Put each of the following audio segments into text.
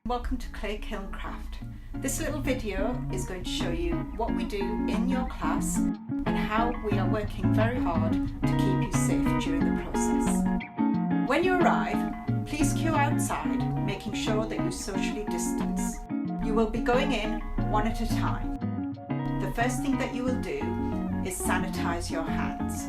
Welcome to ClayKilnCraft. This little video is going to show you what we do in your class and how we are working very hard to keep you safe during the process. When you arrive, please queue outside, making sure that you socially distance. You will be going in one at a time. The first thing that you will do is sanitize your hands.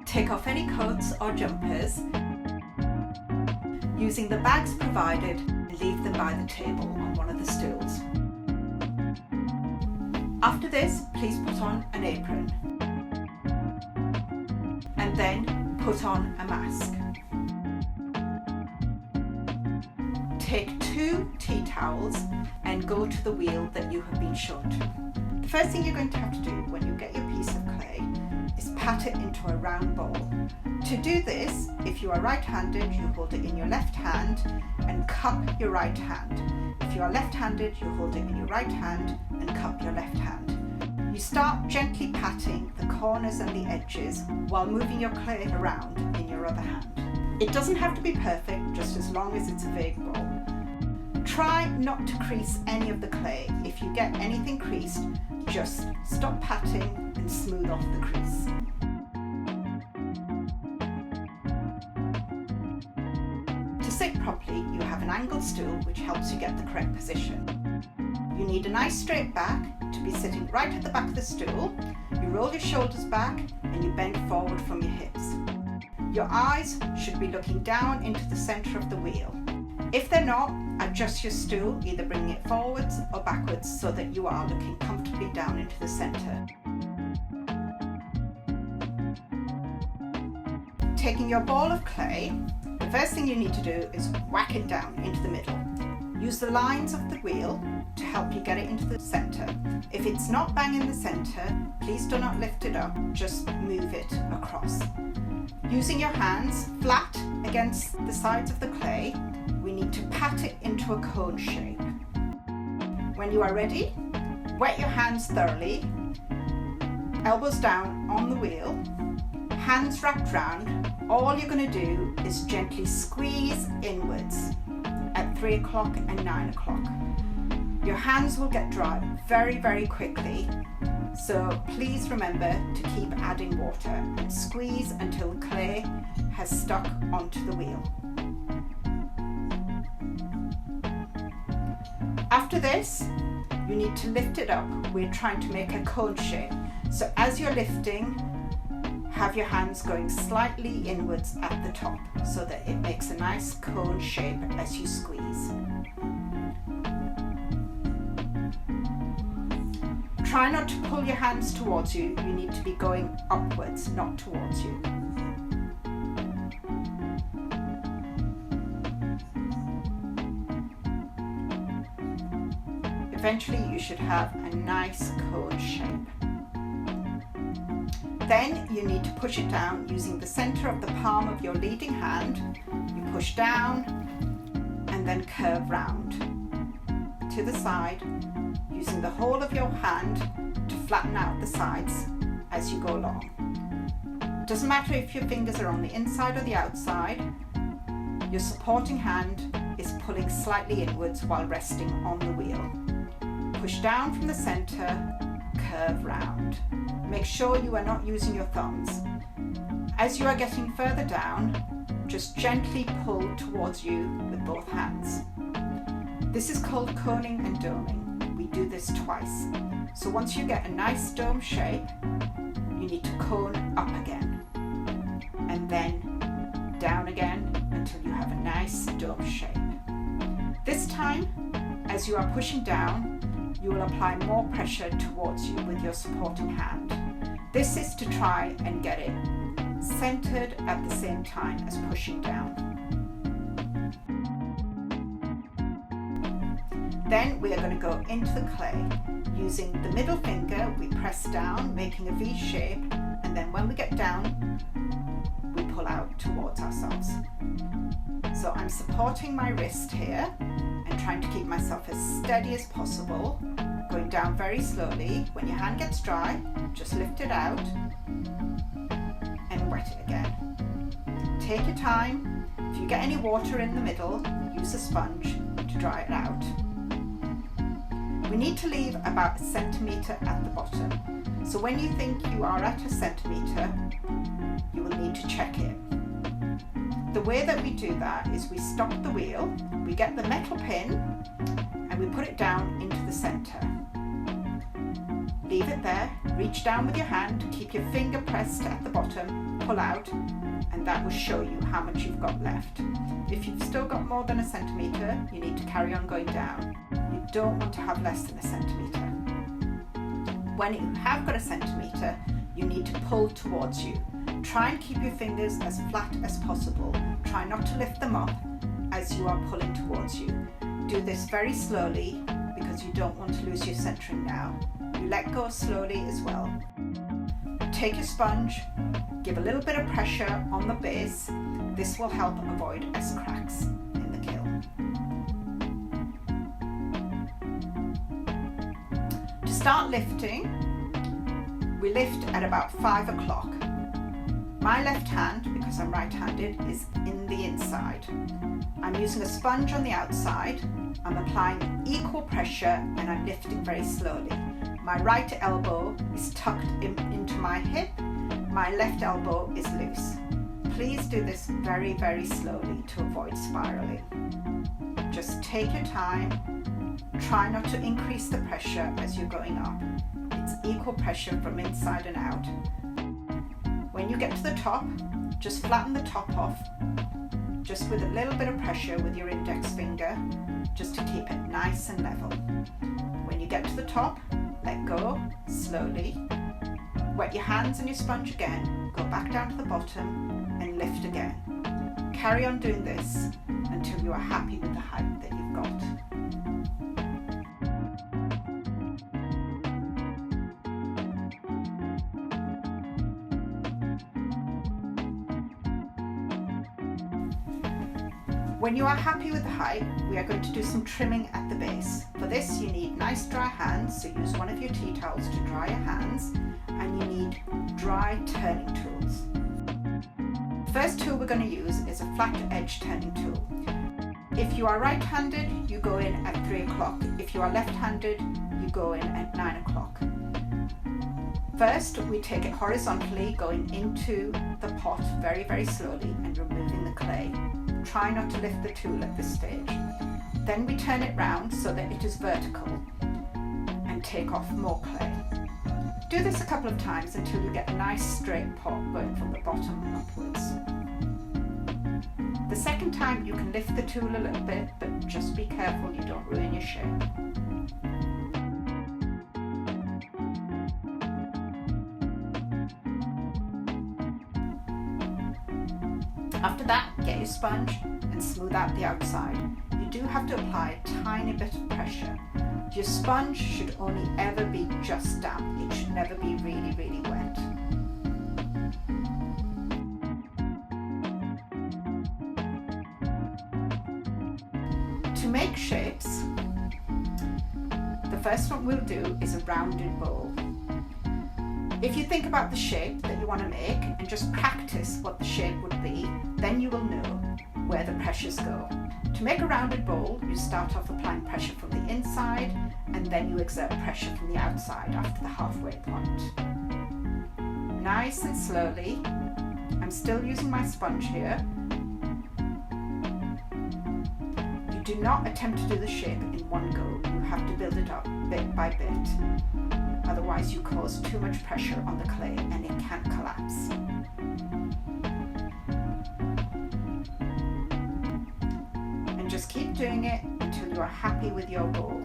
Take off any coats or jumpers. Using the bags provided, leave them by the table on one of the stools. After this, please put on an apron and then put on a mask. Take 2 tea towels and go to the wheel that you have been shown to. The first thing you're going to have to do when you get your piece of clay is pat it into a round ball. To do this, if you are right-handed, you hold it in your left hand and cup your right hand. If you are left-handed, you hold it in your right hand and cup your left hand. You start gently patting the corners and the edges while moving your clay around in your other hand. It doesn't have to be perfect, just as long as it's a vague ball. Try not to crease any of the clay. If you get anything creased, just stop patting and smooth off the crease. To sit properly, you have an angled stool which helps you get the correct position. You need a nice straight back to be sitting right at the back of the stool. You roll your shoulders back and you bend forward from your hips. Your eyes should be looking down into the center of the wheel. If they're not, adjust your stool, either bringing it forwards or backwards so that you are looking comfortably down into the center. Taking your ball of clay, the first thing you need to do is whack it down into the middle. Use the lines of the wheel to help you get it into the center. If it's not bang in the center, please do not lift it up, just move it across. Using your hands flat against the sides of the clay, we need to pat it into a cone shape. When you are ready, wet your hands thoroughly, elbows down on the wheel, hands wrapped round. All you're going to do is gently squeeze inwards at 3 o'clock and 9 o'clock. Your hands will get dry very, very quickly, so please remember to keep adding water and squeeze until the clay has stuck onto the wheel. After this, you need to lift it up. We're trying to make a cone shape. So as you're lifting, have your hands going slightly inwards at the top so that it makes a nice cone shape as you squeeze. Try not to pull your hands towards you. You need to be going upwards, not towards you. Eventually you should have a nice cone shape. Then you need to push it down using the center of the palm of your leading hand. You push down and then curve round to the side, using the whole of your hand to flatten out the sides as you go along. It doesn't matter if your fingers are on the inside or the outside. Your supporting hand is pulling slightly inwards while resting on the wheel. Push down from the center, curve round. Make sure you are not using your thumbs. As you are getting further down, just gently pull towards you with both hands. This is called coning and doming. We do this twice. So once you get a nice dome shape, you need to cone up again and then down again until you have a nice dome shape. This time, as you are pushing down, you will apply more pressure towards you with your supporting hand. This is to try and get it centered at the same time as pushing down. Then we are going to go into the clay. Using the middle finger, we press down, making a V shape, and then when we get down, we pull out towards ourselves. So I'm supporting my wrist here and trying to keep myself as steady as possible, going down very slowly. When your hand gets dry, just lift it out and wet it again. Take your time. If you get any water in the middle, use a sponge to dry it out. We need to leave about 1 centimetre at the bottom. So when you think you are at 1 centimetre, you will need to check it. The way that we do that is we stop the wheel, we get the metal pin and we put it down into the centre. Leave it there, reach down with your hand, keep your finger pressed at the bottom, pull out, and that will show you how much you've got left. If you've still got more than 1 centimetre, you need to carry on going down. You don't want to have less than 1 centimetre. When you have got 1 centimetre, you need to pull towards you. Try and keep your fingers as flat as possible. Try not to lift them up as you are pulling towards you. Do this very slowly because you don't want to lose your centering now. You let go slowly as well. Take your sponge, give a little bit of pressure on the base. This will help avoid S-cracks in the kiln. To start lifting, we lift at about 5 o'clock. My left hand, because I'm right-handed, is in the inside. I'm using a sponge on the outside. I'm applying equal pressure and I'm lifting very slowly. My right elbow is tucked into my hip. My left elbow is loose. Please do this very, very slowly to avoid spiraling. Just take your time. Try not to increase the pressure as you're going up. It's equal pressure from inside and out. When you get to the top, just flatten the top off, just with a little bit of pressure with your index finger, just to keep it nice and level. When you get to the top, let go slowly. Wet your hands and your sponge again, go back down to the bottom and lift again. Carry on doing this until you are happy with the height that you've got. When you are happy with the height, we are going to do some trimming at the base. For this, you need nice dry hands, so use one of your tea towels to dry your hands, and you need dry turning tools. The first tool we're going to use is a flat edge turning tool. If you are right-handed, you go in at 3 o'clock. If you are left-handed, you go in at 9 o'clock. First, we take it horizontally, going into the pot very, very slowly and removing the clay. Try not to lift the tool at this stage. Then we turn it round so that it is vertical and take off more clay. Do this a couple of times until you get a nice straight pot going from the bottom upwards. The second time you can lift the tool a little bit, but just be careful you don't ruin your shape. After that, get your sponge and smooth out the outside. You do have to apply a tiny bit of pressure. Your sponge should only ever be just damp. It should never be really, really wet. To make shapes, the first one we'll do is a rounded bowl. If you think about the shape that you want to make and just practice what the shape would be, then you will know where the pressures go. To make a rounded bowl, you start off applying pressure from the inside and then you exert pressure from the outside after the halfway point. Nice and slowly. I'm still using my sponge here. You do not attempt to do the shape in one go. You have to build it up bit by bit. Otherwise you cause too much pressure on the clay and it can collapse. And just keep doing it until you are happy with your bowl.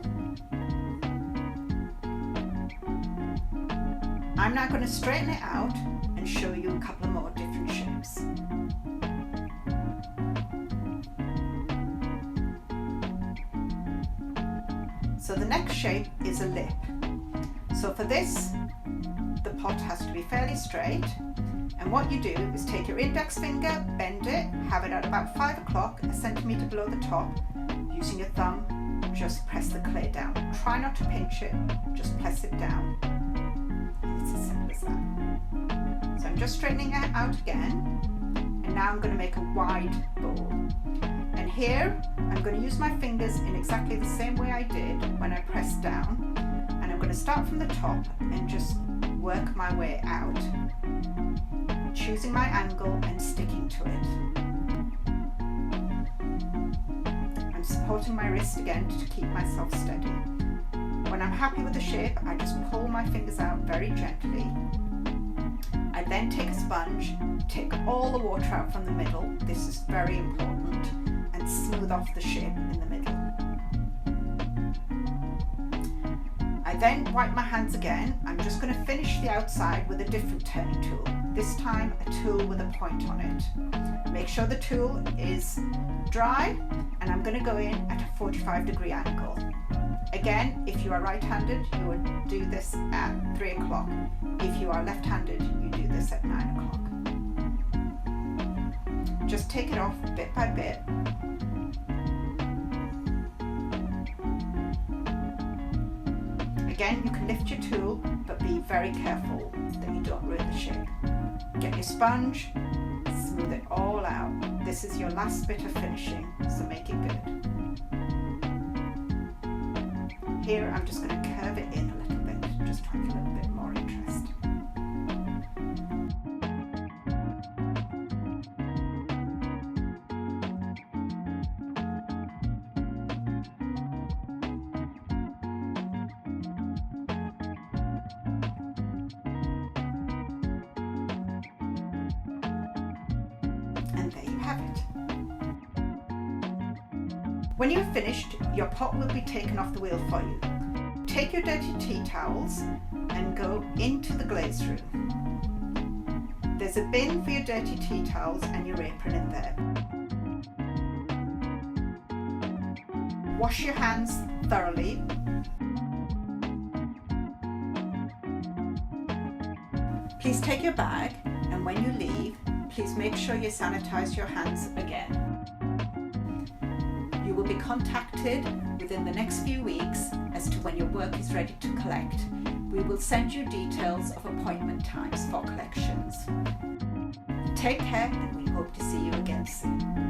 I'm now going to straighten it out and show you a couple more different shapes. So the next shape is a lip. So for this, the pot has to be fairly straight, and what you do is take your index finger, bend it, have it at about 5 o'clock, a centimetre below the top. Using your thumb, just press the clay down. Try not to pinch it, just press it down. It's as simple as that. So I'm just straightening it out again, and And now I'm going to make a wide bowl. And here I'm going to use my fingers in exactly the same way I did when I pressed down. And I'm going to start from the top and just work my way out, choosing my angle and sticking to it. I'm supporting my wrist again to keep myself steady. When I'm happy with the shape, I just pull my fingers out very gently. I then take a sponge, take all the water out from the middle, this is very important, and smooth off the shape in the middle. I then wipe my hands again. I'm just going to finish the outside with a different turning tool, this time a tool with a point on it. Make sure the tool is dry, and I'm going to go in at a 45-degree angle. Again, if you are right-handed, you would do this at 3 o'clock. If you are left-handed, you do this at 9 o'clock. Just take it off bit by bit. Again, you can lift your tool, but be very careful that you don't ruin the shape. Get your sponge, smooth it all out. This is your last bit of finishing, so make it good. Here I'm just going to curve it in a little bit, just to make a little bit more interest. And there you have it. When you're finished, your pot will be taken off the wheel for you. Take your dirty tea towels and go into the glaze room. There's a bin for your dirty tea towels and your apron in there. Wash your hands thoroughly. Please take your bag, and when you leave, please make sure you sanitize your hands again. You will be contacted within the next few weeks as to when your work is ready to collect. We will send you details of appointment times for collections. Take care, and we hope to see you again soon.